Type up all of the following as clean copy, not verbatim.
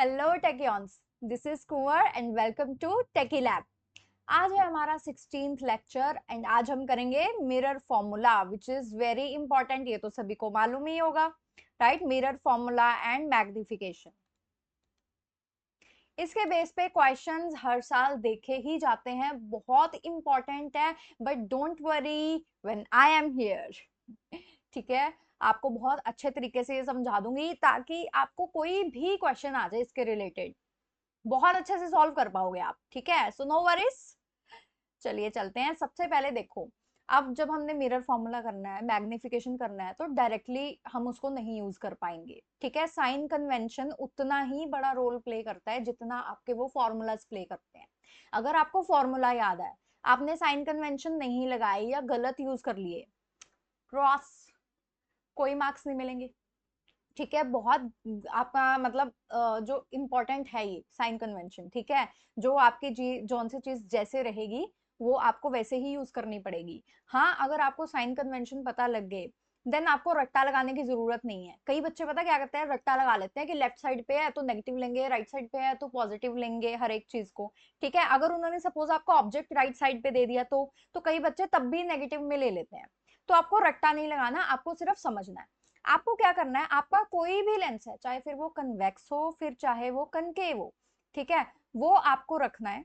Hello techians, this is Kunwar and welcome to techie lab. आज है हमारा 16th लेक्चर एंड आज हम करेंगे mirror formula which is very important. ये तो सभी को मालूम ही होगा, right? Mirror formula and magnification. इसके बेस पे क्वेश्चंस हर साल देखे ही जाते हैं, बहुत इंपॉर्टेंट है। But don't worry when I am here. ठीक है, आपको बहुत अच्छे तरीके से ये समझा दूंगी ताकि आपको कोई भी क्वेश्चन आ जाए इसके रिलेटेड बहुत अच्छे से सॉल्व कर पाओगे आप। ठीक है, सो नो वरीज। चलिए चलते हैं। सबसे पहले देखो, अब जब हमने मिरर फॉर्मूला करना है, मैग्निफिकेशन करना है, तो डायरेक्टली हम उसको नहीं यूज कर पाएंगे। ठीक है, साइन कन्वेंशन उतना ही बड़ा रोल प्ले करता है जितना आपके वो फॉर्मूलाज प्ले करते हैं। अगर आपको फॉर्मूला याद है, आपने साइन कन्वेंशन नहीं लगाए या गलत यूज कर लिए, क्रॉस, कोई मार्क्स नहीं मिलेंगे। ठीक है, बहुत आपका मतलब जो इम्पोर्टेंट है ये साइन कन्वेंशन। ठीक है, जो आपकी जौन सी चीज जैसे रहेगी वो आपको वैसे ही यूज करनी पड़ेगी। हाँ, अगर आपको साइन कन्वेंशन पता लग गए देन आपको रट्टा लगाने की जरूरत नहीं है। कई बच्चे पता क्या करते हैं, रट्टा लगा लेते हैं कि लेफ्ट साइड पे है तो नेगेटिव लेंगे, राइट साइड पे है तो पॉजिटिव लेंगे हर एक चीज को। ठीक है, अगर उन्होंने सपोज आपको ऑब्जेक्ट राइट साइड पे दे दिया तो कई बच्चे तब भी नेगेटिव में ले लेते हैं। तो आपको रट्टा नहीं लगाना, आपको सिर्फ समझना है। आपको क्या करना है, आपका कोई भी लेंस है, चाहे फिर वो कन्वेक्स हो फिर चाहे वो कनकेव हो, ठीक है, वो आपको रखना है।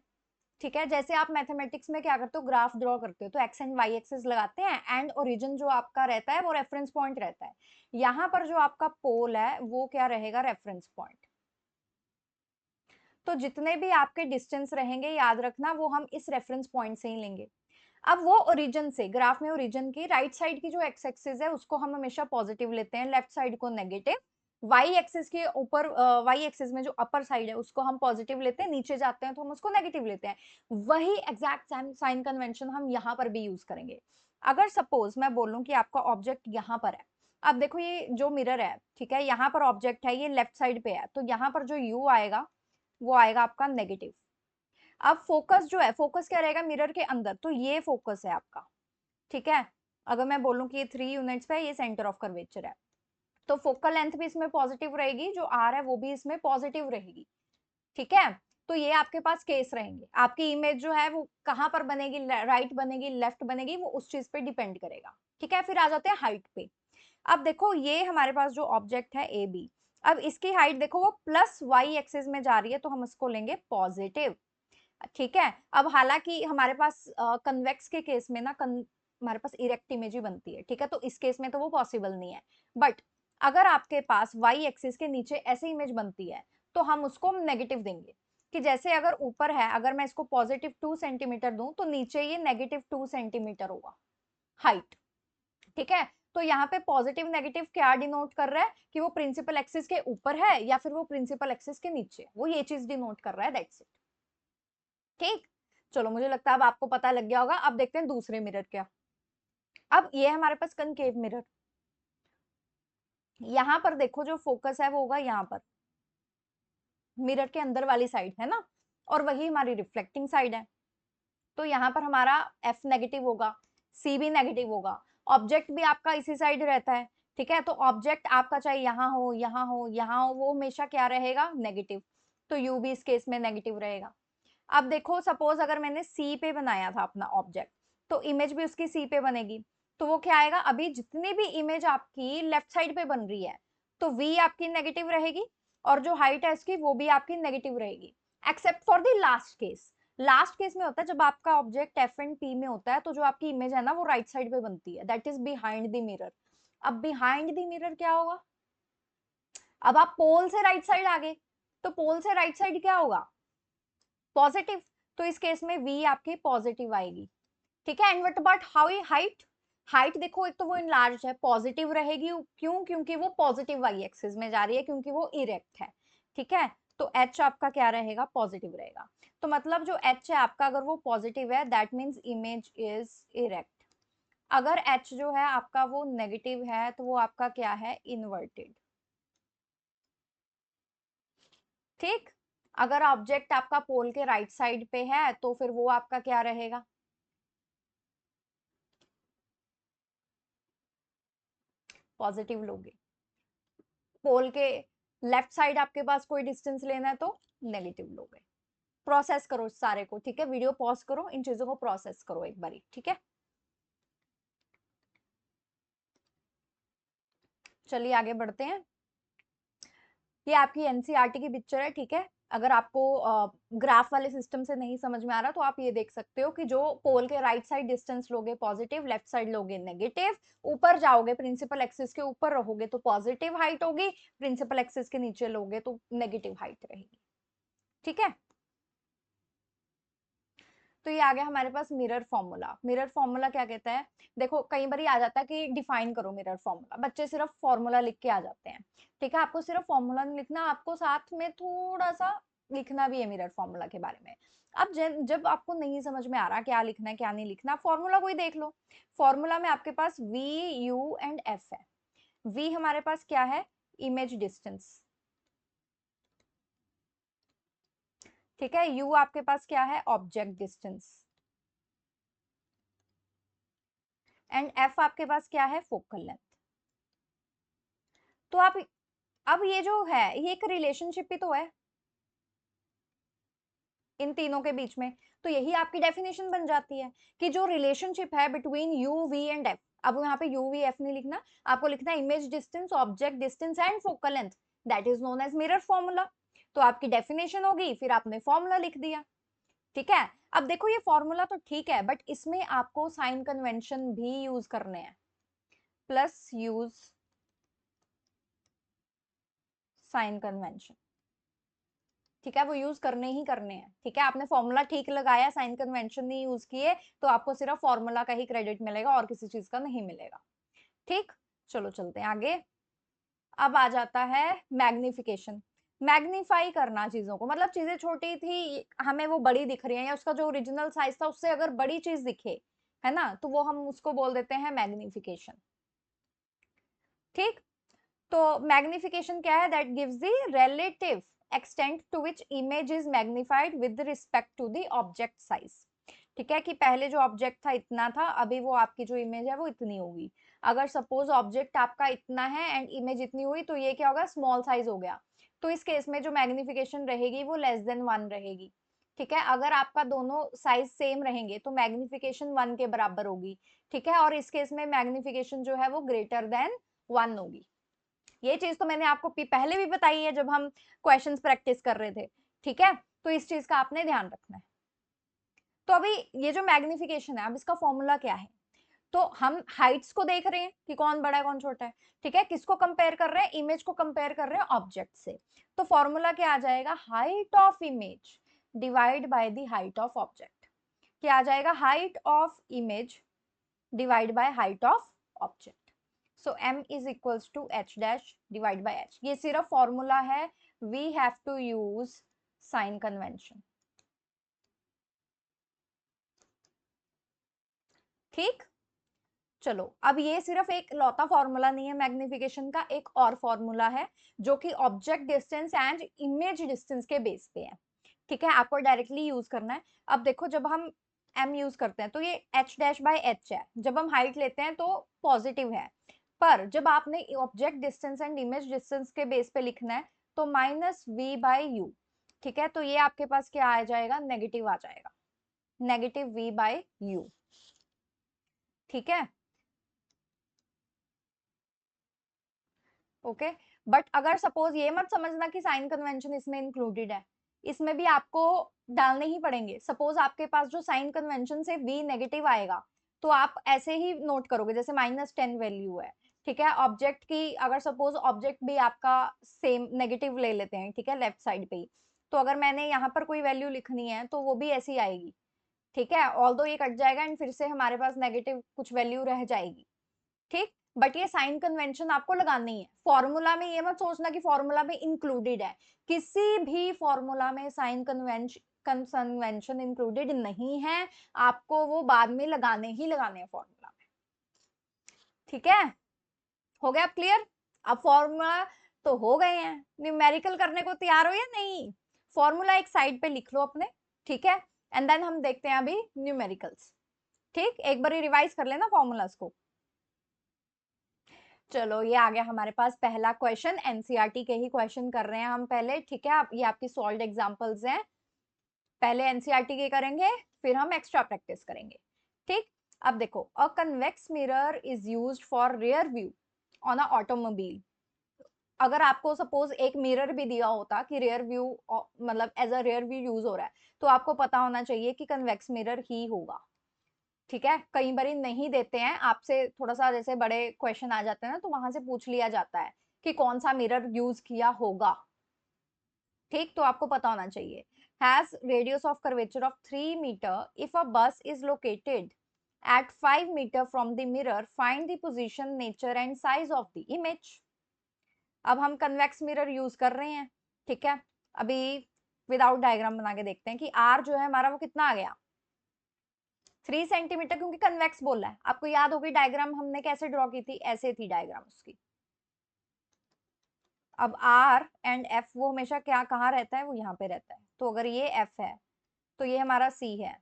ठीक है, जैसे आप मैथमेटिक्स में क्या करते हो, ग्राफ ड्रॉ करते हो तो एक्स एंड वाई एक्सिस लगाते हैं एंड ओरिजिन जो आपका रहता है वो रेफरेंस पॉइंट रहता है। यहाँ पर जो आपका पोल है वो क्या रहेगा, रेफरेंस पॉइंट। तो जितने भी आपके डिस्टेंस रहेंगे याद रखना वो हम इस रेफरेंस पॉइंट से ही लेंगे। अब वो ओरिजिन से, ग्राफ में ओरिजिन की राइट साइड की जो एक्स एक्सिस है उसको हम हमेशा पॉजिटिव लेते हैं, लेफ्ट साइड को नेगेटिव। वाई एक्सिस के ऊपर, वाई एक्सिस में जो अपर साइड है उसको हम पॉजिटिव लेते हैं, नीचे जाते हैं तो हम उसको नेगेटिव लेते हैं। वही एग्जैक्ट साइन कन्वेंशन हम यहाँ पर भी यूज करेंगे। अगर सपोज मैं बोलूं कि आपका ऑब्जेक्ट यहाँ पर है, अब देखो ये जो मिरर है, ठीक है, यहाँ पर ऑब्जेक्ट है, ये लेफ्ट साइड पे है, तो यहाँ पर जो यू आएगा वो आएगा आपका नेगेटिव। अब फोकस जो है, फोकस क्या रहेगा मिरर के अंदर, तो ये फोकस है आपका। ठीक है, अगर मैं बोलूं कि ये 3 यूनिट्स पे ये सेंटर ऑफ कर्वेचर है, तो फोकल लेंथ भी इसमें पॉजिटिव रहेगी, जो आर है वो भी इसमें पॉजिटिव रहेगी। ठीक है, तो ये आपके पास केस रहेंगे। आपकी इमेज जो है वो कहां पर बनेगी, राइट बनेगी लेफ्ट बनेगी, वो उस चीज पे डिपेंड करेगा। ठीक है, फिर आ जाते हैं हाइट पे। अब देखो ये हमारे पास जो ऑब्जेक्ट है ए बी, अब इसकी हाइट देखो वो प्लस वाई एक्सिस में जा रही है तो हम इसको लेंगे पॉजिटिव। ठीक है, अब हालांकि हमारे पास कन्वेक्स के केस में ना हमारे पास इरेक्ट इमेज ही बनती है। ठीक है, तो इस केस में तो वो पॉसिबल नहीं है। बट अगर आपके पास वाई एक्सिस के नीचे ऐसी इमेज बनती है तो हम उसको नेगेटिव देंगे। कि जैसे अगर ऊपर है, अगर मैं इसको पॉजिटिव 2 सेंटीमीटर दूं तो नीचे ये नेगेटिव 2 सेंटीमीटर होगा हाइट। ठीक है, तो यहाँ पे पॉजिटिव नेगेटिव क्या डिनोट कर रहा है कि वो प्रिंसिपल एक्सिस के ऊपर है या फिर वो प्रिंसिपल एक्सिस के नीचे है, वो ये चीज डिनोट कर रहा है, दैट्स इट। ठीक, चलो मुझे लगता है अब आपको पता लग गया होगा। अब देखते हैं दूसरे मिरर क्या। अब ये हमारे पास कनकेव मिरर, यहाँ पर देखो जो फोकस है वो होगा यहाँ पर मिरर के अंदर वाली साइड है ना, और वही हमारी रिफ्लेक्टिंग साइड है। तो यहाँ पर हमारा एफ नेगेटिव होगा, सी भी नेगेटिव होगा, ऑब्जेक्ट भी आपका इसी साइड रहता है। ठीक है, तो ऑब्जेक्ट आपका चाहे यहाँ हो यहाँ हो यहाँ हो, वो हमेशा क्या रहेगा, नेगेटिव। तो यू भी इस केस में नेगेटिव रहेगा। अब देखो सपोज अगर मैंने सी पे बनाया था अपना ऑब्जेक्ट, तो इमेज भी उसकी सी पे बनेगी। तो वो क्या आएगा, अभी जितनी भी इमेज आपकी लेफ्ट साइड पे बन रही है तो वी आपकी नेगेटिव रहेगी, और जो हाइट है इसकी वो भी आपकी नेगेटिव रहेगी, except for the last case. Last case में होता है जब आपका ऑब्जेक्ट एफ एंड पी में होता है, तो जो आपकी इमेज है ना वो राइट साइड पे बनती है, that is behind the mirror. अब बिहाइंड द मिरर क्या होगा, अब आप पोल से राइट साइड आ गए, तो पोल से राइट साइड क्या होगा, पॉजिटिव। तो इस केस में v आपकी पॉजिटिव आएगी। ठीक है, and what about how height, height देखो एक तो वो इनलार्ज है, पॉजिटिव रहेगी, क्यों, क्योंकि वो पॉजिटिव वाई एक्सिस में जा रही है, क्योंकि वो इरेक्ट है। ठीक है, तो h आपका क्या रहेगा, पॉजिटिव रहेगा। तो मतलब जो h है आपका अगर वो पॉजिटिव है that means image is erect. अगर h जो है आपका वो नेगेटिव है तो वो आपका क्या है, इन्वर्टेड। ठीक, अगर ऑब्जेक्ट आपका पोल के राइट साइड पे है तो फिर वो आपका क्या रहेगा, पॉजिटिव लोगे। पोल के लेफ्ट साइड आपके पास कोई डिस्टेंस लेना है तो नेगेटिव लोगे। प्रोसेस करो सारे को, ठीक है, वीडियो पॉज करो, इन चीजों को प्रोसेस करो एक बारी, ठीक है। चलिए आगे बढ़ते हैं। ये आपकी एनसीईआरटी की पिक्चर है, ठीक है। अगर आपको ग्राफ वाले सिस्टम से नहीं समझ में आ रहा तो आप ये देख सकते हो कि जो पोल के राइट साइड डिस्टेंस लोगे पॉजिटिव, लेफ्ट साइड लोगे नेगेटिव, ऊपर जाओगे प्रिंसिपल एक्सिस के ऊपर रहोगे तो पॉजिटिव हाइट होगी, प्रिंसिपल एक्सिस के नीचे लोगे तो नेगेटिव हाइट रहेगी, ठीक है। तो ये आ गया हमारे पास मिरर फॉर्मूला। मिरर फॉर्मूला क्या कहता है, देखो कई बार आ जाता है कि डिफाइन करो मिरर फॉर्मूला, बच्चे सिर्फ फॉर्मूला लिख के आ जाते हैं, ठीक है। आपको सिर्फ फॉर्मूला नहीं लिखना, आपको साथ में थोड़ा सा लिखना भी है मिरर फॉर्मूला के बारे में। अब जब आपको नहीं समझ में आ रहा क्या लिखना है क्या नहीं लिखना, फॉर्मूला कोई देख लो। फॉर्मूला में आपके पास V, U एंड F है। V हमारे पास क्या है, इमेज डिस्टेंस, ठीक है। U आपके पास क्या है, ऑब्जेक्ट डिस्टेंस, एंड F आपके पास क्या है, फोकल लेंथ। तो आप अब ये जो है ये एक रिलेशनशिप ही तो है इन तीनों के बीच में, तो यही आपकी डेफिनेशन बन जाती है कि जो रिलेशनशिप है between U V and F. अब यहाँ पे यू वी एफ नहीं लिखना, आपको लिखना है image distance, object distance and focal length, that is known as mirror formula. तो आपकी डेफिनेशन होगी, फिर आपने फॉर्मूला लिख दिया, ठीक है। अब देखो ये फॉर्मूला तो ठीक है, बट इसमें आपको साइन कन्वेंशन भी यूज करने हैं, प्लस यूज साइन कन्वेंशन, ठीक है, वो यूज करने ही करने हैं, ठीक है। आपने फॉर्मूला ठीक लगाया, साइन कन्वेंशन नहीं यूज किए, तो आपको सिर्फ फॉर्मूला का ही क्रेडिट मिलेगा और किसी चीज का नहीं मिलेगा, ठीक। चलो चलते हैं आगे। अब आ जाता है मैग्निफिकेशन। मैग्नीफाई करना चीजों को, मतलब चीजें छोटी थी हमें वो बड़ी दिख रही है, या उसका जो ओरिजिनल साइज था उससे अगर बड़ी चीज दिखे, है ना, तो वो हम उसको बोल देते हैं मैग्निफिकेशन, ठीक। तो मैग्निफिकेशन क्या है, that gives the relative extent to which image is magnified with respect to the object size, ठीक है। कि पहले जो ऑब्जेक्ट था इतना था, अभी वो आपकी जो इमेज है वो इतनी होगी। अगर सपोज ऑब्जेक्ट आपका इतना है एंड इमेज इतनी हुई तो ये क्या होगा, स्मॉल साइज हो गया। तो इस केस में जो मैग्निफिकेशन रहेगी वो लेस देन 1 रहेगी, ठीक है। अगर आपका दोनों साइज सेम रहेंगे तो मैग्निफिकेशन 1 के बराबर होगी, ठीक है। और इस केस में मैग्निफिकेशन जो है वो ग्रेटर देन 1 होगी। ये चीज तो मैंने आपको पहले भी बताई है जब हम क्वेश्चंस प्रैक्टिस कर रहे थे, ठीक है। तो इस चीज का आपने ध्यान रखना है। तो अभी ये जो मैग्निफिकेशन है, अब इसका फॉर्मूला क्या है, तो हम हाइट्स को देख रहे हैं कि कौन बड़ा है कौन छोटा है, ठीक है। किसको कंपेयर कर रहे हैं, इमेज को कंपेयर कर रहे हैं ऑब्जेक्ट से। तो फॉर्मूला क्या आ जाएगा, height of image divide by the height of object. क्या आ जाएगा, height of image divide by height of object. So m is equals to h dash divide by h. ये सिर्फ फॉर्मूला है, we have to use sign convention, ठीक। चलो अब ये सिर्फ एक लौता फॉर्मूला नहीं है मैग्निफिकेशन का, एक और फॉर्मूला है जो कि object distance and image distance के बेस पे है, ठीक है। आपको डायरेक्टली यूज करना है। अब देखो जब हम m यूज करते हैं तो ये h डैश बाय h है, जब हम हाइट लेते हैं तो पॉजिटिव है, पर जब आपने object distance and image distance के बेस पे लिखना है तो माइनस v बाय यू, ठीक है। तो ये आपके पास क्या आ जाएगा, नेगेटिव आ जाएगा, नेगेटिव v बाय यू, ठीक है। ओके, बट अगर सपोज ये मत समझना कि साइन कन्वेंशन इसमें इंक्लूडेड है, इसमें भी आपको डालने ही पड़ेंगे। सपोज आपके पास जो साइन कन्वेंशन से v नेगेटिव आएगा तो आप ऐसे ही नोट करोगे, जैसे -10 वैल्यू है, ठीक है। ऑब्जेक्ट की अगर सपोज ऑब्जेक्ट भी आपका सेम नेगेटिव ले लेते हैं, ठीक है, लेफ्ट साइड पे ही, तो अगर मैंने यहाँ पर कोई वैल्यू लिखनी है तो वो भी ऐसी आएगी, ठीक है। ऑल्दो ये कट जाएगा एंड फिर से हमारे पास नेगेटिव कुछ वैल्यू रह जाएगी, ठीक। बट ये साइन कन्वेंशन आपको लगानी है। फॉर्मूला में ये मत सोचना कि फॉर्मूला में इंक्लूडेड है, किसी भी फॉर्मूला में साइन कन्वेंशन इंक्लूडेड नहीं है, आपको वो बाद में लगाने ही लगाने हैं फॉर्मूला में, ठीक है। हो गया क्लियर। अब फॉर्मूला तो हो गए हैं, न्यूमेरिकल करने को तैयार हो या नहीं। फॉर्मूला एक साइड पे लिख लो अपने, ठीक है, एंड देन हम देखते हैं अभी न्यूमेरिकल्स, ठीक। एक बार रिवाइज कर लेना फॉर्मूलाज को। चलो ये आ गया हमारे पास पहला क्वेश्चन, एनसीईआरटी के ही क्वेश्चन कर रहे हैं हम पहले, ठीक है। आप ये आपकी सॉल्व्ड एग्जांपल्स हैं, पहले एनसीईआरटी के करेंगे फिर हम एक्स्ट्रा प्रैक्टिस करेंगे, ठीक। अब देखो, a convex mirror is used for rear view on a automobile. अगर आपको सपोज एक मिरर भी दिया होता कि रियर व्यू, मतलब as a rear view use हो रहा है, तो आपको पता होना चाहिए कि कन्वेक्स मिरर ही होगा, ठीक है। कई बार नहीं देते हैं आपसे, थोड़ा सा जैसे बड़े क्वेश्चन आ जाते हैं ना, तो वहां से पूछ लिया जाता है कि कौन सा मिरर यूज किया होगा, ठीक। तो आपको पता होना चाहिए। Has radius of curvature of 3 metre if a bus is located at 5 meter from the mirror, find the position, nature and size of the image। अब हम कन्वेक्स मिरर यूज कर रहे हैं, ठीक है। अभी विदाउट डायग्राम बना के देखते हैं कि आर जो है हमारा वो कितना आ गया, 3 सेंटीमीटर, क्योंकि कन्वेक्स बोला है। आपको याद होगी डायग्राम हमने कैसे ड्रॉ की थी, ऐसे थी डायग्राम उसकी। अब आर एंड एफ वो हमेशा क्या कहाँ रहता है, वो यहाँ पे रहता है। तो अगर ये एफ है तो ये हमारा सी है,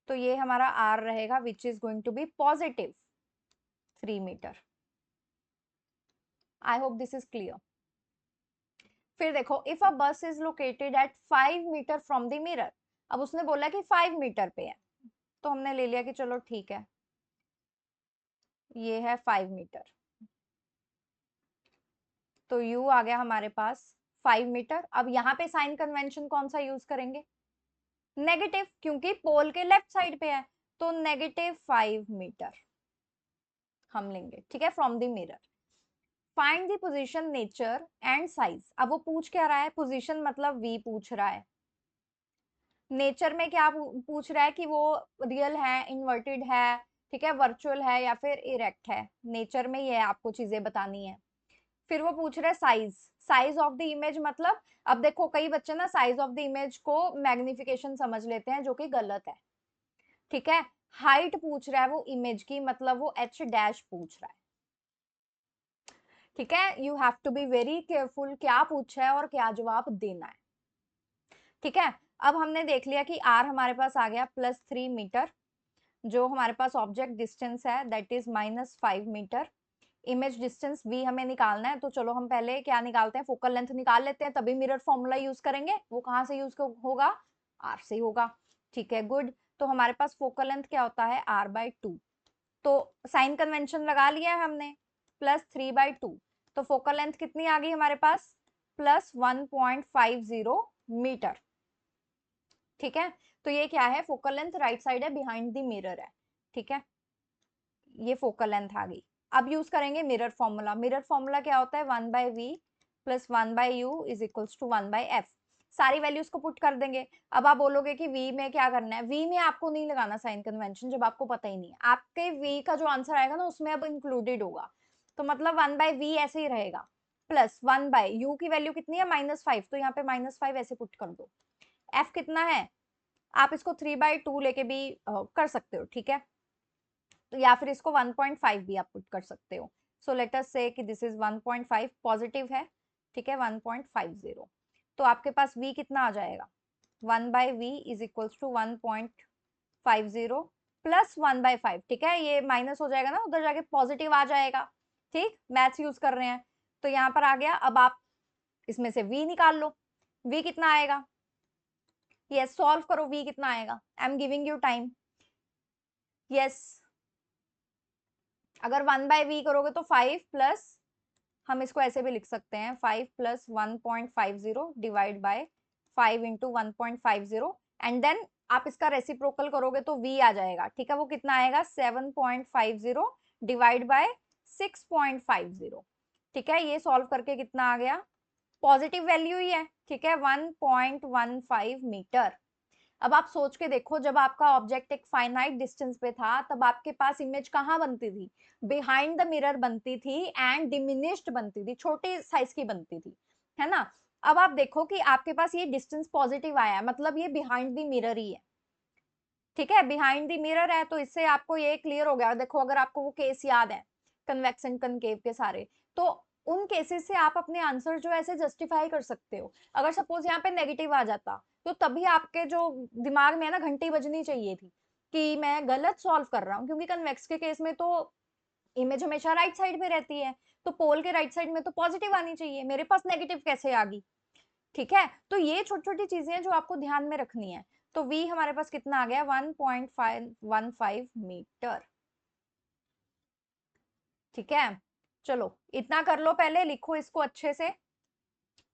तो ये हमारा आर रहेगा which is going to be positive 3 metre. I hope this is clear. फिर देखो, if a bus is located at 5 metre from the mirror. अब उसने बोला कि 5 मीटर पे है, तो हमने ले लिया कि चलो ठीक है, ये है 5 मीटर। तो u आ गया हमारे पास 5 मीटर। अब यहाँ पे साइन कन्वेंशन कौन सा यूज करेंगे, नेगेटिव, क्योंकि पोल के लेफ्ट साइड पे है, तो -5 मीटर हम लेंगे, ठीक है, from the mirror. Find the position, nature and size. अब वो पूछ क्या रहा है, पोजीशन मतलब v पूछ रहा है, नेचर में क्या पूछ रहा है कि वो रियल है, इन्वर्टेड है, ठीक है, वर्चुअल है या फिर इरेक्ट है। नेचर में ये आपको चीजें बतानी है। फिर वो पूछ रहा है size, size of the image मतलब, अब देखो कई बच्चे ना साइज ऑफ द इमेज को मैग्निफिकेशन समझ लेते हैं, जो कि गलत है, ठीक है। हाइट पूछ रहा है वो इमेज की, मतलब वो h डैश पूछ रहा है, ठीक है। You have to be very careful क्या पूछा है और क्या जवाब देना है, ठीक है। अब हमने देख लिया कि r हमारे पास आ गया +3 मीटर, जो हमारे पास ऑब्जेक्ट डिस्टेंस है that is -5 metre. Image distance v हमें निकालना है, तो चलो हम पहले क्या निकालते हैं, फोकल लेंथ निकाल लेते हैं, तभी मिरर फॉर्मूला यूज करेंगे। वो कहाँ से यूज होगा, r से होगा, ठीक है, गुड। तो हमारे पास फोकल लेंथ क्या होता है, r/2। तो साइन कन्वेंशन लगा लिया है हमने, +3/2। तो फोकल लेंथ कितनी आ गई हमारे पास, +1.50 मीटर, ठीक है। तो ये क्या है, फोकल लेंथ राइट साइड है, बिहाइंड द मिरर है, ठीक है। ये फोकल लेंथ आ गई। अब यूज करेंगे मिरर फॉर्मूला। मिरर फॉर्मूला क्या होता है, 1/v + 1/u is equals to 1/f। सारी वैल्यूज को पुट कर देंगे। अब आप बोलोगे कि v में क्या करना है, v में आपको नहीं लगाना साइन कन्वेंशन, जब आपको पता ही नहीं है। आपके v का जो आंसर आएगा ना उसमें अब इंक्लूडेड होगा, तो मतलब 1/v ऐसे ही रहेगा, प्लस 1/u की वैल्यू कितनी है, -5, तो यहाँ पे -5 ऐसे पुट कर दो। f कितना है, आप इसको 3/2 लेके भी कर सकते हो, ठीक है। तो या फिर इसको 1.5 भी आप पुट कर सकते हो। सो लेट अस से कि दिस इज 1.5, पॉजिटिव है, ठीक है, 1.50। तो आपके पास v कितना आ जाएगा, 1/v is equals to 1.50 plus 1/5, ठीक है। ये माइनस हो जाएगा ना, उधर जाके पॉजिटिव आ जाएगा, ठीक। मैथ्स यूज कर रहे हैं, तो यहाँ पर आ गया। अब आप इसमें से v निकाल लो, v कितना आएगा, यस सॉल्व करो, v कितना आएगा, I am giving you time, yes. अगर 1/v करोगे तो 5 प्लस, हम इसको ऐसे भी लिख सकते हैं, 5 + 1.50 डिवाइड बाय 5 × 1.50, एंड देन आप इसका रेसिप्रोकल करोगे तो v आ जाएगा, ठीक है। वो कितना आएगा, 7.50 डिवाइड बाय 6.50, ठीक है। ये सॉल्व करके कितना आ गया, पॉजिटिव वैल्यू ही है, ठीक है, 1.15 मीटर। अब आप सोच के देखो, जब आपका ऑब्जेक्ट एक फाइनाइट डिस्टेंस पे था, तब आपके पास इमेज कहाँ बनती थी, बिहाइंड द मिरर बनती थी, एंड डिमिनिश्ड बनती थी, छोटे साइज की बनती थी, है ना। अब आप देखो कि आपके पास ये डिस्टेंस पॉजिटिव आया है, मतलब ये बिहाइंड द मिरर ही है, ठीक है, बिहाइंड द मिरर है। तो इससे आपको ये क्लियर हो गया। देखो अगर आपको वो केस याद है, कन्वेक्स एंड कनकेव के सारे, तो उन केसेस से आप अपने आंसर जो ऐसे जस्टिफाई कर सकते हो। अगर सपोज यहाँ पे नेगेटिव आ जाता, तो तभी आपके जो दिमाग में है ना, घंटी बजनी चाहिए थी कि मैं गलत सॉल्व कर रहा हूँ, क्योंकि कन्वेक्स के केस में तो इमेज हमेशा राइट साइड पे रहती है, तो पोल के राइट साइड में तो पॉजिटिव आनी चाहिए, मेरे पास नेगेटिव कैसे आ गई? ठीक है, तो ये छोटी छोटी चीजें हैं जो आपको ध्यान में रखनी है। तो v हमारे पास कितना आ गया? 1.515 मीटर। ठीक है, चलो इतना कर लो, पहले लिखो इसको अच्छे से।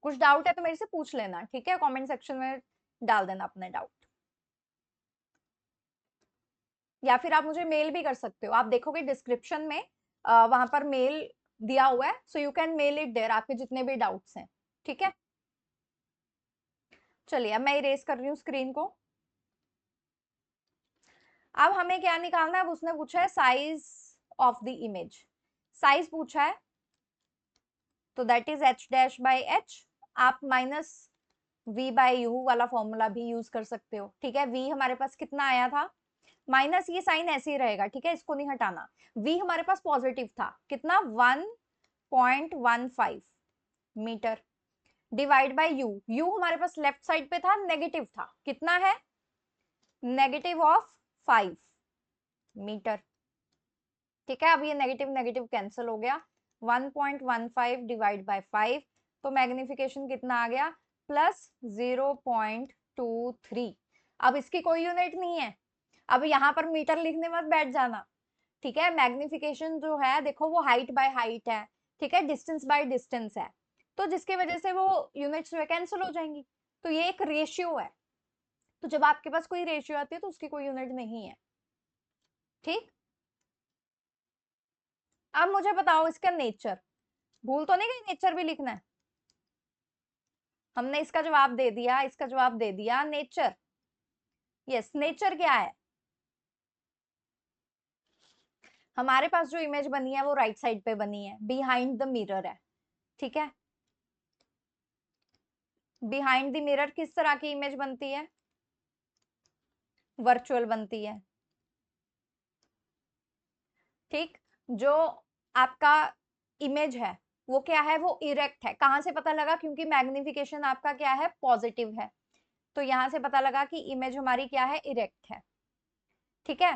कुछ डाउट है तो मेरे से पूछ लेना, ठीक है, कमेंट सेक्शन में डाल देना अपने डाउट, या फिर आप मुझे मेल भी कर सकते हो। आप देखोगे डिस्क्रिप्शन में वहां पर मेल दिया हुआ है, so you can mail it there, आपके जितने भी डाउट्स हैं। ठीक है, चलिए अब मैं इरेज कर रही हूँ स्क्रीन को। अब हमें क्या निकालना है? अब उसने पूछा है size of the image, size पूछा है, तो that is h dash by h। आप माइनस v बाई u वाला फॉर्मूला भी यूज कर सकते हो। ठीक है, v हमारे पास कितना आया था? माइनस, ये साइन ऐसे ही रहेगा, ठीक है, इसको नहीं हटाना। v हमारे पास पॉजिटिव था, कितना? 1.15 metre, divide by u। u हमारे पास लेफ्ट साइड पे था, नेगेटिव था, कितना है? Negative of 5 metre. ठीक है, अब ये नेगेटिव नेगेटिव कैंसिल हो गया, 1.15 डिवाइड बाय 5, तो मैग्निफिकेशन कितना आ गया? प्लस 0.23। अब इसकी कोई यूनिट नहीं है, अब यहाँ पर मीटर लिखने मत बैठ जाना। ठीक है, मैग्निफिकेशन जो है देखो वो हाइट बाय हाइट है, ठीक है, डिस्टेंस बाय डिस्टेंस है, तो जिसकी वजह से वो यूनिट्स जो है कैंसिल हो जाएंगी। तो ये एक रेशियो है, तो जब आपके पास कोई रेशियो आती है तो उसकी कोई यूनिट नहीं है। ठीक, अब मुझे बताओ इसका नेचर, भूल तो नहीं गई? नेचर भी लिखना है। हमने इसका जवाब दे दिया, इसका जवाब दे दिया, नेचर। यस, नेचर क्या है? हमारे पास जो इमेज बनी है वो राइट साइड पे बनी है, बिहाइंड द मिरर है। ठीक है, बिहाइंड द मिरर किस तरह की इमेज बनती है? वर्चुअल बनती है। ठीक, जो आपका इमेज है वो क्या है? वो इरेक्ट है। कहां से पता लगा? क्योंकि मैग्निफिकेशन आपका क्या है? पॉजिटिव है, तो यहां से पता लगा कि इमेज हमारी क्या है? इरेक्ट है। ठीक है,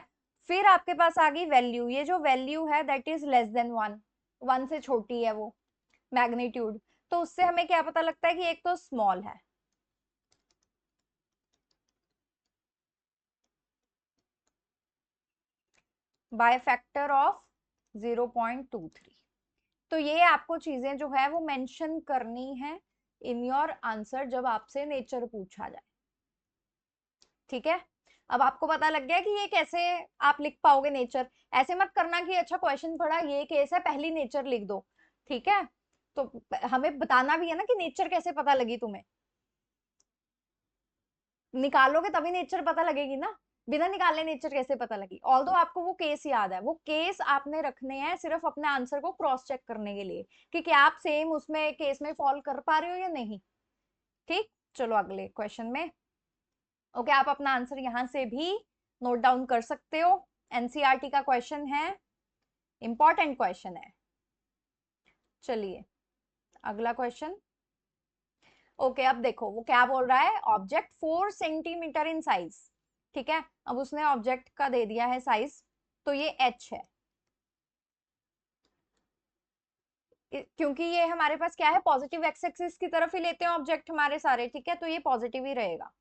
फिर आपके पास आ गई वैल्यू। ये जो वैल्यू है दैट इज लेस देन 1, 1 से छोटी है वो मैग्नीट्यूड, तो उससे हमें क्या पता लगता है कि एक तो स्मॉल है, बाय फैक्टर ऑफ 0.23। तो ये आपको चीजें जो है वो मेंशन करनी है इन योर आंसर जब आपसे नेचर पूछा जाए। ठीक है, अब आपको पता लग गया कि ये कैसे आप लिख पाओगे नेचर। ऐसे मत करना कि अच्छा क्वेश्चन पढ़ा, ये केस है, पहली नेचर लिख दो। ठीक है, तो हमें बताना भी है ना कि नेचर कैसे पता लगी तुम्हें। निकालोगे तभी नेचर पता लगेगी ना, बिना निकाले नेचर कैसे पता लगी? ऑल्दो आपको वो केस याद है, वो केस आपने रखने हैं सिर्फ अपने आंसर को क्रॉस चेक करने के लिए कि क्या आप सेम उसमें केस में फॉलो कर पा रहे हो या नहीं। ठीक, चलो अगले क्वेश्चन में। ओके, आप अपना आंसर यहां से भी नोट डाउन कर सकते हो, एनसीईआरटी का क्वेश्चन है, इंपॉर्टेंट क्वेश्चन है। चलिए अगला क्वेश्चन। ओके, अब देखो वो क्या बोल रहा है? Object 4 centimetre in size. ठीक है, अब उसने ऑब्जेक्ट का दे दिया है साइज, तो ये h है, क्योंकि ये हमारे पास क्या है? पॉजिटिव एक्स एक्सिस की तरफ ही लेते हैं ऑब्जेक्ट हमारे सारे, ठीक है, तो ये पॉजिटिव ही रहेगा।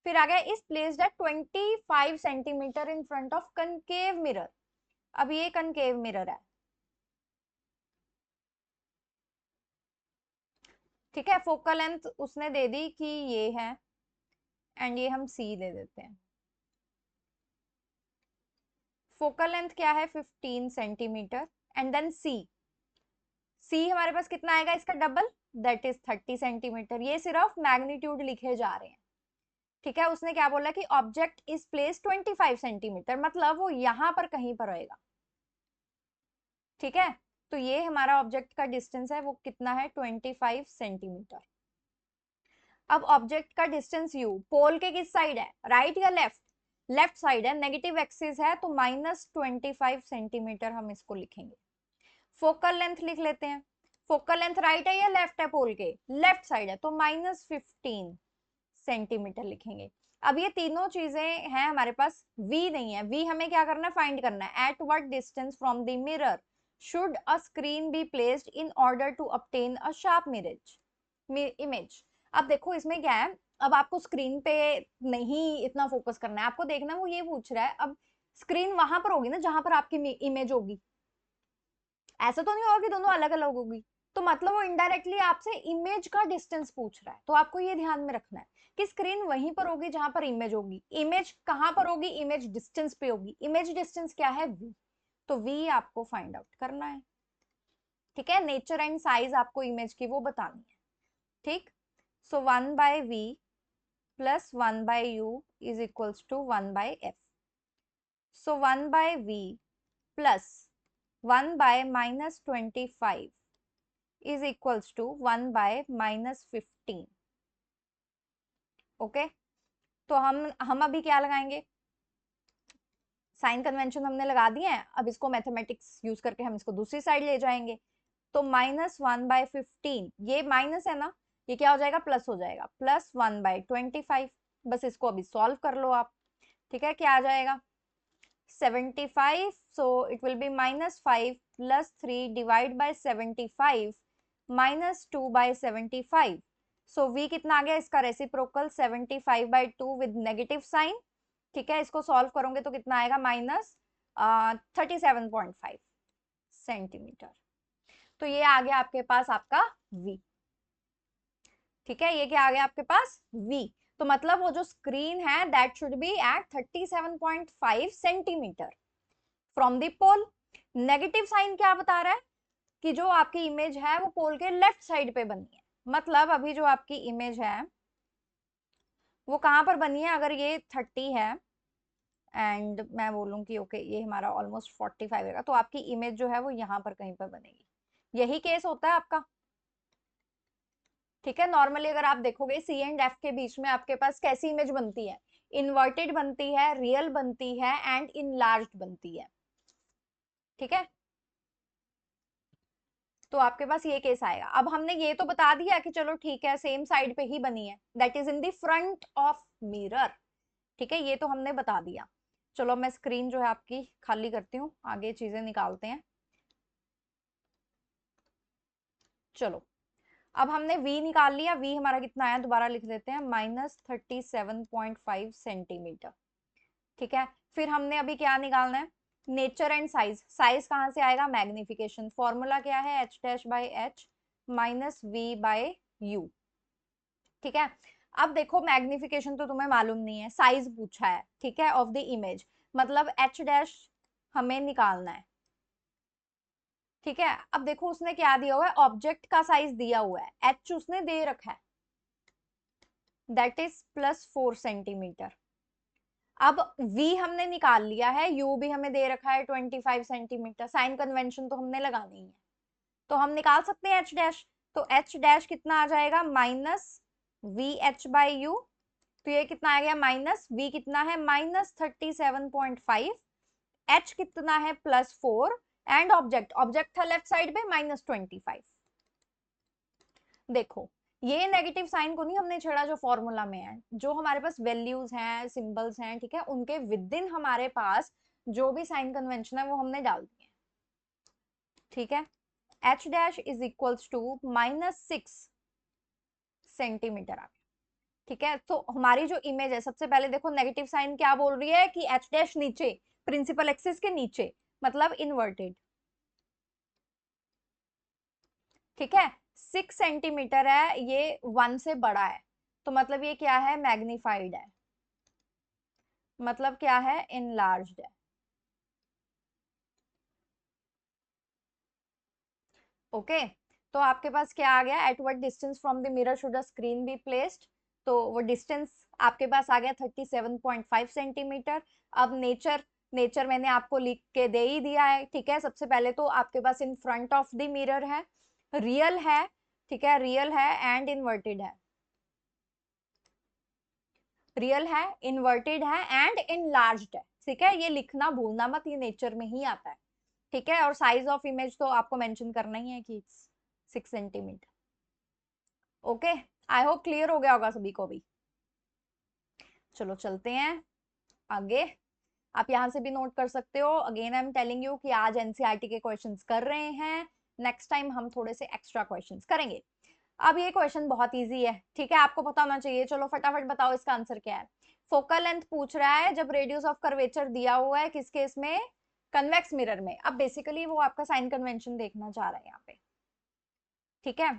फिर आ गया इस placed at 25 centimetre in front of concave mirror. अब ये कनकेव मिरर है, ठीक है, फोकल लेंथ उसने दे दी कि ये है, एंड ये हम c दे देते हैं। फोकल लेंथ क्या है? 15 सेंटीमीटर, एंड देन c हमारे पास कितना आएगा? इसका डबल, दैट इज 30 सेंटीमीटर। ये सिर्फ मैग्नीट्यूड लिखे जा रहे हैं। ठीक है, उसने क्या बोला कि ऑब्जेक्ट इज प्लेस 25 सेंटीमीटर, मतलब वो यहां पर कहीं पर रहेगा। ठीक है, तो ये हमारा ऑब्जेक्ट का डिस्टेंस है, वो कितना है? 25 सेंटीमीटर। अब ऑब्जेक्ट का डिस्टेंस u पोल के किस साइड है? राइट या लेफ्ट? लेफ्ट साइड है, नेगेटिव एक्सिस है, तो -25 सेंटीमीटर हम इसको लिखेंगे। फोकल लेंथ लिख लेते हैं। फोकल लेंथ राइट है या लेफ्ट है? पोल के लेफ्ट साइड है, तो -15 सेंटीमीटर लिखेंगे। अब ये तीनों चीजें हैं हमारे पास, v नहीं है, v हमें क्या करना है, फाइंड करना है। At what distance from the mirror should a screen be placed in order to obtain a sharp image. अब देखो इसमें क्या है, अब आपको स्क्रीन पे नहीं इतना फोकस करना है, आपको देखना है वो ये पूछ रहा है, अब स्क्रीन वहां पर होगी ना जहां पर आपकी इमेज होगी, ऐसा तो नहीं होगा कि दोनों अलग अलग होगी। तो मतलब वो इनडायरेक्टली आपसे इमेज का डिस्टेंस पूछ रहा है। तो आपको ये ध्यान में रखना है कि स्क्रीन वहीं पर होगी जहां पर इमेज होगी। इमेज कहां पर होगी, इमेज डिस्टेंस पे होगी। इमेज डिस्टेंस क्या है, v। तो v आपको फाइंड आउट करना है, ठीक है। नेचर एंड साइज आपको इमेज की वो बतानी है, ठीक। So 1/v plus 1/u is equals to 1/f। So 1/v plus 1/-25 is equals to 1/-15। Okay, तो हम अभी क्या लगाएंगे, साइन कन्वेंशन हमने लगा दिए हैं, अब इसको मैथमेटिक्स यूज करके हम इसको दूसरी साइड ले जाएंगे। तो -1/15, ये माइनस है ना, ये क्या हो जाएगा, प्लस हो जाएगा, प्लस 1/25। बस इसको अभी सॉल्व कर लो आप, ठीक है। क्या आ जाएगा, 75, so it will be -5 plus 3 divide by 75 minus 2/75। so v कितना आ गया, इसका रेसिप्रोकल 75/2 विद नेगेटिव साइन, ठीक है। इसको सॉल्व करोगे तो कितना आएगा, -37.5 सेंटीमीटर। तो ये आ गया आपके पास आपका v, ठीक है। ये क्या आ गया आपके पास, v। तो मतलब वो जो स्क्रीन है that should be at 37.5 centimetre from the pole. Negative sign क्या बता रहा है कि जो आपकी इमेज है वो पोल के लेफ्ट साइड पे बनी है। मतलब अभी जो आपकी इमेज है वो कहां पर बनी है, अगर ये 30 है एंड मैं बोलूं कि ओके ये हमारा ऑलमोस्ट 45 है, तो आपकी इमेज जो है वो यहाँ पर कहीं पर बनेगी। यही केस होता है आपका, ठीक है। नॉर्मली अगर आप देखोगे सी एंड एफ के बीच में आपके पास कैसी इमेज बनती है, इन्वर्टेड बनती है, रियल बनती है एंड इनलार्ज्ड बनती है, ठीक है। तो आपके पास ये केस आएगा। अब हमने ये तो बता दिया कि चलो ठीक है सेम साइड पे ही बनी है, that is in the front of mirror, ठीक है। ये तो हमने बता दिया। चलो मैं स्क्रीन जो है आपकी खाली करती हूँ, आगे चीजें निकालते हैं। चलो अब हमने v निकाल लिया, v हमारा कितना आया दोबारा लिख देते हैं, -37.5 सेंटीमीटर, ठीक है। फिर हमने अभी क्या निकालना है, नेचर एंड साइज। साइज कहां से आएगा, मैग्निफिकेशन। फॉर्मूला क्या है, h'/h माइनस v/u, ठीक है। अब देखो मैग्निफिकेशन तो तुम्हें मालूम नहीं है, साइज पूछा है, ठीक है, ऑफ द इमेज, मतलब h' हमें निकालना है, ठीक है। अब देखो उसने क्या दिया हुआ है, ऑब्जेक्ट का साइज दिया हुआ है, h उसने दे रखा है, दैट इज +4 सेंटीमीटर। अब v हमने निकाल लिया है, u भी हमें दे रखा है 25 सेंटीमीटर। साइन कन्वेंशन तो हमने लगानी है, तो हम निकाल सकते हैं h'। तो h' कितना आ जाएगा, -vh/u। तो ये कितना आ गया, माइनस v कितना है, -37.5, h कितना है, +4 एंड ऑब्जेक्ट, ऑब्जेक्ट था लेफ्ट साइड पे -25। देखो ये नेगेटिव साइन को नहीं हमने छेड़ा जो फॉर्मूला में है, जो हमारे पास वैल्यूज हैं, सिंबल्स हैं, ठीक है, उनके विद इन हमारे पास जो भी साइन कन्वेंशन है वो हमने डाल दिए, ठीक है। h' is equals to -6 centimetre आ गया, ठीक है। तो हमारी जो इमेज है, सबसे पहले देखो नेगेटिव साइन क्या बोल रही है कि h' नीचे, प्रिंसिपल एक्सिस के नीचे, मतलब इन्वर्टेड, ठीक है। 6 सेंटीमीटर है, ये 1 से बड़ा है, तो मतलब ये क्या है, मैग्नीफाइड है, मतलब क्या है, इनलार्ज्ड है, ओके। तो आपके पास क्या आ गया, eight what distance from the mirror should a screen be placed. तो वो डिस्टेंस आपके पास आ गया 37.5 सेंटीमीटर। अब नेचर, नेचर मैंने आपको लिख के दे ही दिया है, ठीक है। सबसे पहले तो आपके पास in front of the mirror है, रियल है, ठीक है, रियल है एंड इन्वर्टेड है, रियल है, इन्वर्टेड है एंड इनलार्ज्ड है, ठीक है। ये लिखना भूलना मत, ये नेचर में ही आता है, ठीक है। और साइज ऑफ इमेज तो आपको मेंशन करना ही है कि 6 centimetre, okay. I hope clear हो गया होगा सभी को भी। चलो चलते हैं आगे। आप यहाँ से भी नोट कर सकते हो। Again I am telling you कि आज एनसीईआरटी के क्वेश्चंस कर रहे हैं, नेक्स्ट टाइम हम थोड़े से एक्स्ट्रा क्वेश्चंस करेंगे। अब ये क्वेश्चन बहुत इजी है, ठीक है, आपको पता होना चाहिए। चलो फटाफट बताओ इसका आंसर क्या है। फोकल लेंथ पूछ रहा है जब रेडियस ऑफ कर्वेचर दिया हुआ है, किस केस में? कन्वेक्स मिरर में। अब बेसिकली वो आपका साइन कन्वेंशन देखना चाह रहा है यहाँ पे, ठीक है।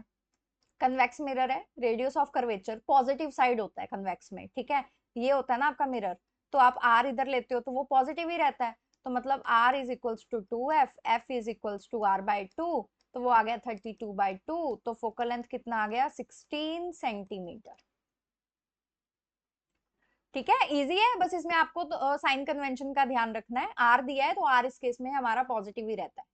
कन्वेक्स मिरर है, radius of curvature positive side होता है कन्वेक्स में, ठीक है। ये होता है ना आपका मिरर, तो आप आर इधर लेते हो तो वो पॉजिटिव ही रहता है। तो मतलब R is equals to 2f, F is equals to R by 2, तो वो आ गया 32/2। तो फोकल लेंथ कितना आ गया? 16 सेंटीमीटर। ठीक है, इजी है, बस इसमें आपको तो साइन कन्वेंशन का ध्यान रखना है। आर दिया है तो आर इस केस में हमारा पॉजिटिव ही रहता है।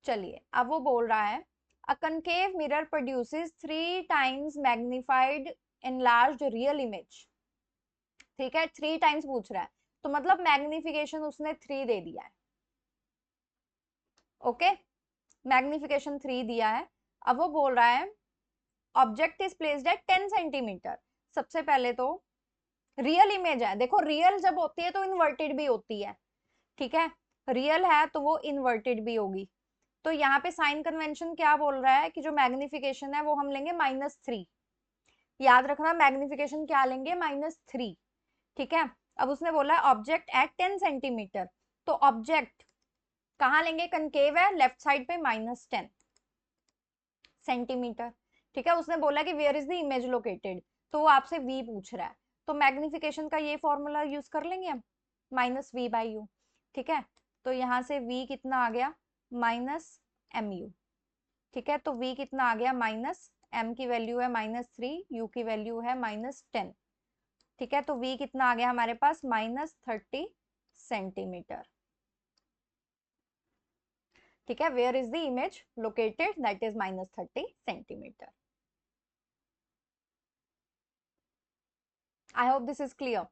चलिए अब वो बोल रहा है a concave mirror produces 3 times magnified enlarged real image. ठीक है, 3 टाइम्स पूछ रहा है, तो मतलब मैग्निफिकेशन उसने 3 दे दिया है। ओके, मैग्निफिकेशन 3 दिया है। अब वो बोल रहा है object is placed at 10 centimetre. सबसे पहले तो रियल इमेज है, देखो रियल जब होती है तो इन्वर्टेड भी होती है, ठीक है। रियल है तो वो इन्वर्टेड भी होगी। तो यहाँ पे साइन कन्वेंशन क्या बोल रहा है कि जो मैग्निफिकेशन है वो हम लेंगे -3। याद रखना मैग्निफिकेशन क्या लेंगे? -3, ठीक है। अब उसने बोला ऑब्जेक्ट एट 10 सेंटीमीटर, तो ऑब्जेक्ट कहाँ लेंगे? कनकेव है, लेफ्ट साइड पे -10 सेंटीमीटर, ठीक है। उसने बोला कि where is the image located, तो वो आपसे v पूछ रहा है, तो मैग्निफिकेशन का ये फॉर्मूला यूज कर लेंगे हम, -v/u, ठीक है। तो यहाँ से v कितना आ गया? -mu, ठीक है। तो v कितना आ गया? m की वैल्यू है -3, u की वैल्यू है -10, ठीक है। तो v कितना आ गया हमारे पास? -30 सेंटीमीटर, ठीक है। Where is the image located? That is -30 centimetre. I hope this is clear.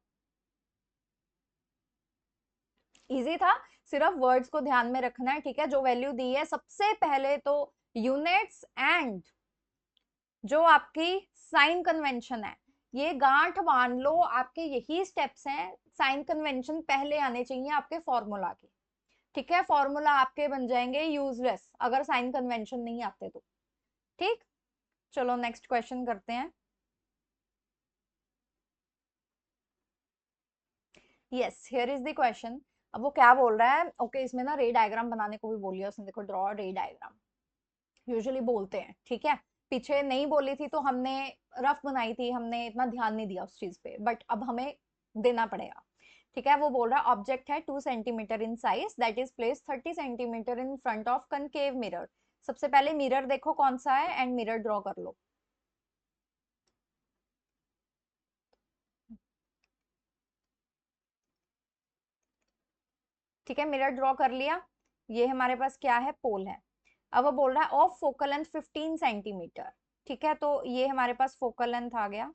Easy था, सिर्फ वर्ड्स को ध्यान में रखना है, ठीक है। जो वैल्यू दी है सबसे पहले तो यूनिट्स एंड जो आपकी साइन कन्वेंशन है, ये गांठ बांध लो, आपके यही स्टेप्स हैं। साइन कन्वेंशन पहले आने चाहिए आपके फॉर्मूला के, ठीक है। फॉर्मूला आपके बन जाएंगे यूजलेस अगर साइन कन्वेंशन नहीं आते तो, ठीक। चलो नेक्स्ट क्वेश्चन करते हैं। Yes, here is the question. अब वो क्या बोल रहा है? ओके, इसमें ना रे डायग्राम बनाने को भी बोलिए उसने, देखो ड्रॉ रे डायग्राम यूजुअली बोलते हैं, ठीक है। पीछे नहीं बोली थी तो हमने रफ बनाई थी, हमने इतना ध्यान नहीं दिया उस चीज पे, बट अब हमें देना पड़ेगा, ठीक है। वो बोल रहा है ऑब्जेक्ट है 2 centimetre in size that is place 30 centimetre in front of concave mirror. सबसे पहले मिरर देखो कौन सा है एंड मिरर ड्रॉ कर लो। ठीक है, मिरर ड्रॉ कर लिया। ये हमारे पास क्या है? पोल है। अब वो बोल रहा है ऑफ फोकल लेंथ 15 सेंटीमीटर, ठीक है। तो ये हमारे पास फोकल लेंथ आ गया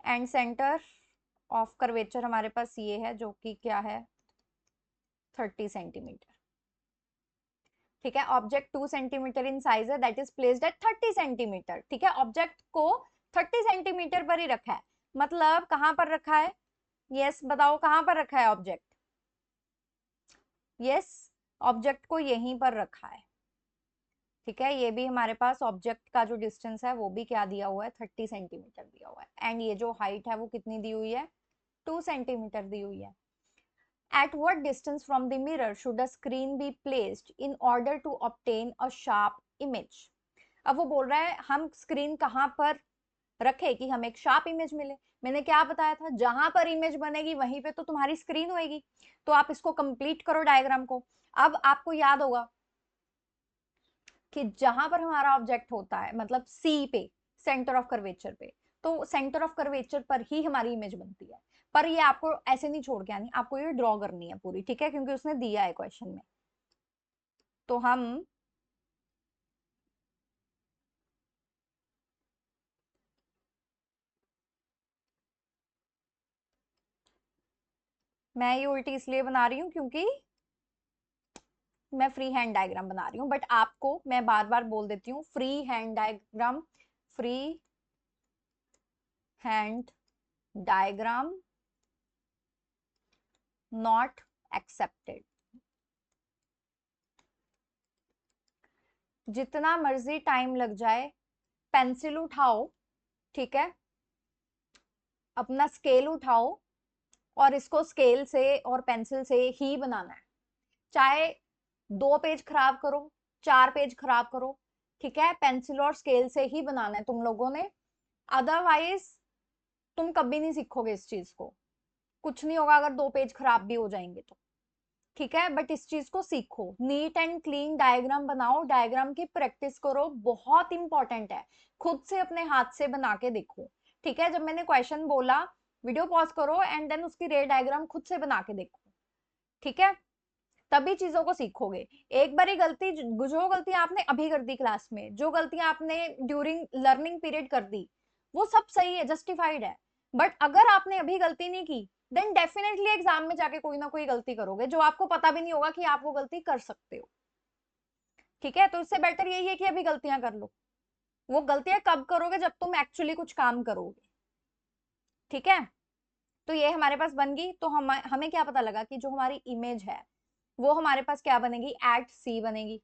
एंड सेंटर ऑफ कर्वेचर हमारे पास ये है जो कि क्या है? 30 सेंटीमीटर, ठीक है। ऑब्जेक्ट 2 सेंटीमीटर इन साइज है that is placed at 30 centimetre, ठीक है। ऑब्जेक्ट को 30 सेंटीमीटर पर ही रखा है, मतलब कहां पर रखा है? यस, बताओ कहां पर रखा है ऑब्जेक्ट? यस, ऑब्जेक्ट को यहीं पर रखा है, ठीक है। ये भी हमारे पास ऑब्जेक्ट का जो डिस्टेंस है वो भी क्या दिया हुआ है? 30 सेंटीमीटर दिया हुआ है एंड ये जो हाइट है वो कितनी दी हुई है? 2 सेंटीमीटर दी हुई है। At what distance from the mirror should a screen be placed in order to obtain a sharp image? अब वो बोल रहा है हम स्क्रीन कहाँ पर रखे कि हमें एक शार्प इमेज मिले। मैंने क्या बताया था? जहां पर इमेज बनेगी वहीं पे तो तुम्हारी स्क्रीन होएगी। तो आप इसको कंप्लीट करो डायग्राम को। अब आपको याद होगा कि जहां पर हमारा ऑब्जेक्ट होता है मतलब सी पे, सेंटर ऑफ कर्वेचर पे, तो सेंटर ऑफ कर्वेचर पर ही हमारी इमेज बनती है। पर ये आपको ऐसे नहीं छोड़ के आनी, आपको ये ड्रॉ करनी है पूरी, ठीक है, क्योंकि उसने दिया है क्वेश्चन में। तो हम मैं ये उल्टी इसलिए बना रही हूँ क्योंकि मैं फ्री हैंड डायग्राम बना रही हूँ, बट आपको मैं बार बार बोल देती हूँ free hand diagram free hand diagram not accepted. जितना मर्जी टाइम लग जाए, पेंसिल उठाओ, ठीक है, अपना स्केल उठाओ और इसको स्केल से और पेंसिल से ही बनाना है। चाहे 2 पेज खराब करो, 4 पेज खराब करो, ठीक है, पेंसिल और स्केल से ही बनाना है तुम लोगों ने। अदरवाइज तुम कभी नहीं सीखोगे इस चीज को। कुछ नहीं होगा अगर 2 पेज खराब भी हो जाएंगे तो, ठीक है, बट इस चीज को सीखो। नीट एंड क्लीन डायग्राम बनाओ, डायग्राम की प्रैक्टिस करो, बहुत इंपॉर्टेंट है। खुद से अपने हाथ से बना के देखो, ठीक है। जब मैंने क्वेश्चन बोला, वीडियो पॉज करो एंड देन उसकी रे डायग्राम खुद से बना के देखो, ठीक है, तभी चीजों को सीखोगे। एक बारी गलती, जो गलती आपने अभी कर दी क्लास में, जो गलतियां आपने ड्यूरिंग लर्निंग पीरियड कर दी, वो सब सही है, जस्टिफाइड है। बट अगर आपने अभी गलती नहीं की, देन डेफिनेटली एग्जाम में जाके कोई ना कोई गलती करोगे, जो आपको पता भी नहीं होगा कि आप वो गलती कर सकते हो, ठीक है। तो इससे बेटर यही है कि अभी गलतियां कर लो। वो गलतियां कब करोगे? जब तुम एक्चुअली कुछ काम करोगे, ठीक है। तो ये हमारे पास बन गई। तो हमें क्या पता लगा कि जो हमारी इमेज है वो हमारे पास क्या बनेगी, एट सी बनेगी,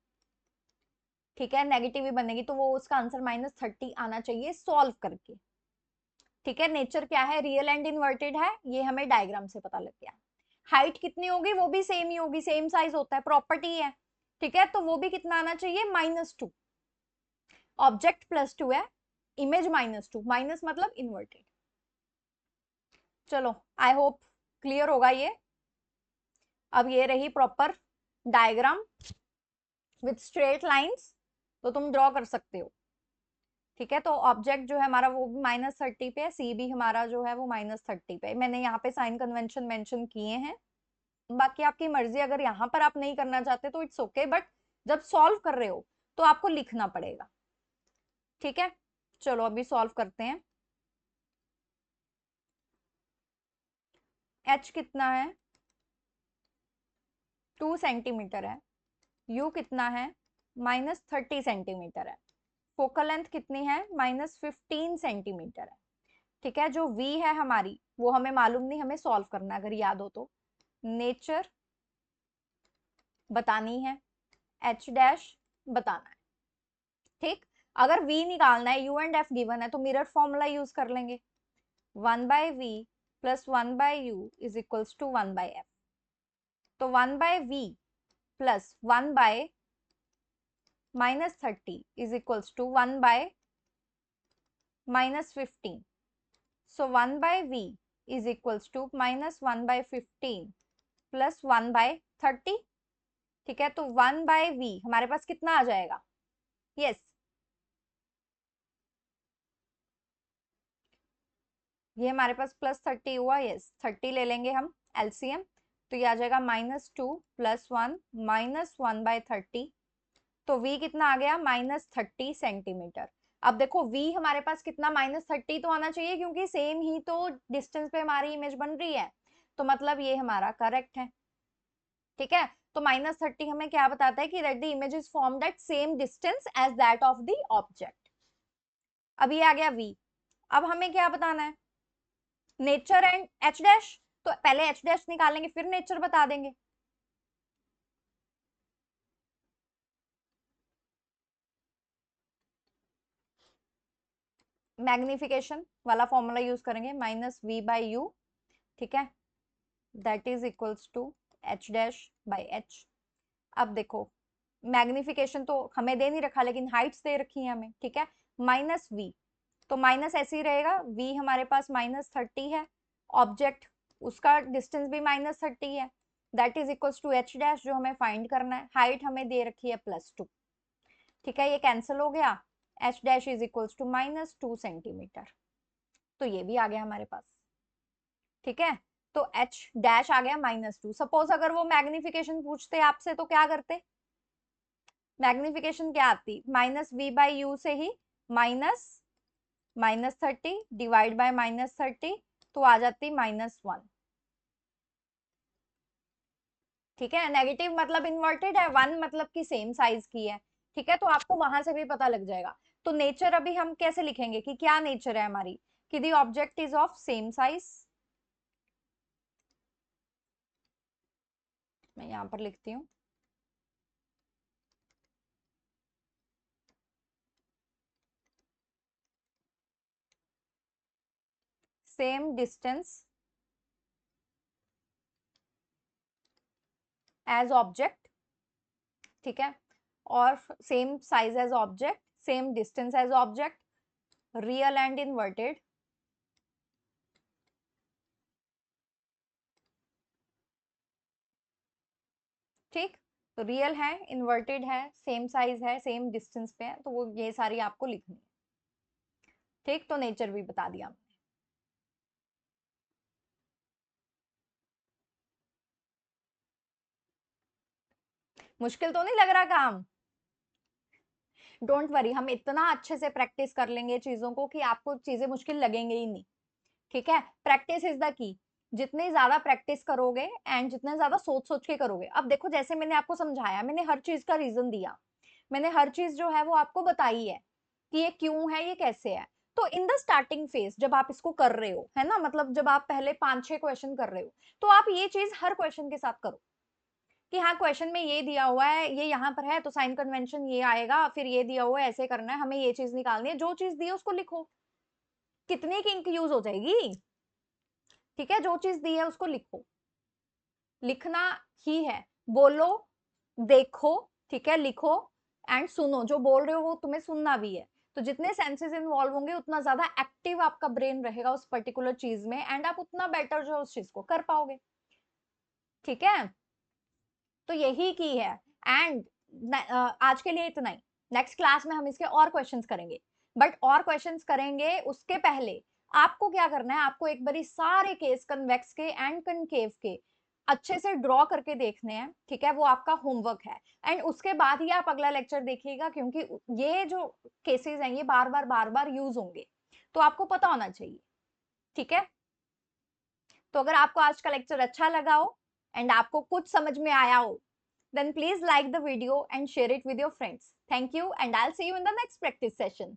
ठीक है, नेगेटिव ही बनेगी। तो वो उसका आंसर -30 आना चाहिए सॉल्व करके, ठीक है। नेचर क्या है, रियल एंड इन्वर्टेड है, ये हमें डायग्राम से पता लग गया। हाइट कितनी होगी, वो भी सेम ही होगी, सेम साइज होता है, प्रॉपर्टी है, ठीक है। तो वो भी कितना आना चाहिए, -2। ऑब्जेक्ट +2 है, इमेज -2, माइनस मतलब इन्वर्टेड। चलो, आई होप क्लियर होगा ये। अब ये रही proper diagram with straight lines, तो तुम ड्रॉ कर सकते हो, ठीक है। तो ऑब्जेक्ट जो है हमारा वो भी -30 पे है, सी भी हमारा जो है वो -30 पे। मैंने यहाँ पे साइन कन्वेंशन मेंशन किए हैं, बाकी आपकी मर्जी, अगर यहाँ पर आप नहीं करना चाहते तो इट्स ओके, बट जब सॉल्व कर रहे हो तो आपको लिखना पड़ेगा, ठीक है। चलो अभी सॉल्व करते हैं। एच कितना है, 2 सेंटीमीटर है। यू कितना है, -30 सेंटीमीटर है। फोकल लेंथ कितनी है, -15 सेंटीमीटर है, ठीक है। जो v है हमारी, वो हमें मालूम नहीं, हमें सॉल्व करना है, अगर याद हो तो। नेचर बतानी है, h डैश बताना है, ठीक। अगर v निकालना है, u एंड f गिवन है, तो मिरर फॉर्मूला यूज कर लेंगे। 1/v + 1/u is equals to 1/f। तो 1/v + 1/- 30 is equals to 1/-15। So 1/v is equals to -1/15 plus 1/30, ठीक है। तो 1/v हमारे पास कितना आ जाएगा, यस, ये हमारे पास +30 हुआ, यस, 30 ले लेंगे हम एलसीएम। तो ये आ जाएगा -2 + 1 -1/30। तो v कितना आ गया, -30 सेंटीमीटर। अब देखो v हमारे पास कितना, -30 तो आना चाहिए, क्योंकि सेम ही तो डिस्टेंस पे हमारी इमेज बन रही है, तो मतलब ये हमारा करेक्ट है, ठीक है। तो -30 हमें क्या बताता है कि that the image is formed at same distance as that of the object. अब ये आ गया v। अब हमें क्या बताना है, नेचर एंड h डैश। तो पहले h डैश निकालेंगे, फिर नेचर बता देंगे। मैग्निफिकेशन वाला फॉर्मूला यूज करेंगे, -v/u, ठीक है, that is equals to h dash by h। अब देखो, मैग्निफिकेशन तो हमें दे नहीं रखा, लेकिन हाइट्स दे रखी है हमें, ठीक है। -v, तो माइनस ऐसे ही रहेगा, v हमारे पास -30 है, ऑब्जेक्ट उसका डिस्टेंस भी -30 है, that is equals to h dash, जो हमें फाइंड करना है। हाइट हमें दे रखी है +2, ठीक है, ये कैंसिल हो गया। h dash is equals to -2 centimetre. तो ये भी आ गया हमारे पास, ठीक है। तो h डैश आ गया -2। सपोज अगर वो मैग्निफिकेशन पूछते आपसे तो क्या करते, मैग्निफिकेशन क्या आती, -v/u से ही -30 डिवाइड बाय -30, तो आ जाती -1, ठीक है। नेगेटिव मतलब इन्वर्टेड है, 1 मतलब कि सेम साइज की है, ठीक है। तो आपको वहां से भी पता लग जाएगा। तो नेचर अभी हम कैसे लिखेंगे कि क्या नेचर है हमारी, कि the object is of same size, मैं यहां पर लिखती हूँ, सेम डिस्टेंस एज ऑब्जेक्ट, ठीक है, और same size as object, same distance as object, real and inverted, ठीक, तो रियल है, इन्वर्टेड है, सेम साइज है, सेम डिस्टेंस पे है, तो वो ये सारी आपको लिखनी है, ठीक, तो नेचर भी बता दिया। मुश्किल तो नहीं लग रहा काम? डोंट वरी, हम इतना अच्छे से प्रैक्टिस कर लेंगे चीजों को कि आपको चीजें मुश्किल लगेंगे ही नहीं, ठीक है। प्रैक्टिस इज द की, जितनी ज्यादा प्रैक्टिस करोगे एंड जितने ज्यादा सोच सोच के करोगे, अब देखो जैसे मैंने आपको समझाया, मैंने हर चीज का रीजन दिया, मैंने हर चीज जो है वो आपको बताई है कि ये क्यों है, ये कैसे है। तो इन द स्टार्टिंग फेज जब आप इसको कर रहे हो, है ना, मतलब जब आप पहले 5-6 क्वेश्चन कर रहे हो, तो आप ये चीज हर क्वेश्चन के साथ करो कि हाँ क्वेश्चन में ये दिया हुआ है, ये यहाँ पर है, तो साइन कन्वेंशन ये आएगा, फिर ये दिया हुआ है, ऐसे करना है, हमें ये चीज निकालनी है, जो चीज दी है उसको लिखो, कितनी की इंक यूज हो जाएगी, ठीक है, जो चीज दी है उसको लिखो, लिखना ही है, बोलो, देखो, ठीक है, लिखो एंड सुनो, जो बोल रहे हो वो तुम्हें सुनना भी है। तो जितने सेंसेस इन्वॉल्व होंगे उतना ज्यादा एक्टिव आपका ब्रेन रहेगा उस पर्टिकुलर चीज में, एंड आप उतना बेटर जो उस चीज को कर पाओगे, ठीक है। तो यही की है, एंड आज के लिए इतना ही, नेक्स्ट क्लास में हम इसके और क्वेश्चंस करेंगे, बट और क्वेश्चंस करेंगे उसके पहले आपको क्या करना है, आपको एक बारी सारे केस कन्वेक्स के एंड कनकेव के अच्छे से ड्रॉ करके देखने हैं, ठीक है, वो आपका होमवर्क है, एंड उसके बाद ही आप अगला लेक्चर देखिएगा, क्योंकि ये जो केसेस हैं ये बार बार यूज होंगे, तो आपको पता होना चाहिए, ठीक है। तो अगर आपको आज का लेक्चर अच्छा लगा हो एंड आपको कुछ समझ में आया हो, then please like the video and share it with your friends. Thank you and I'll see you in the next practice session.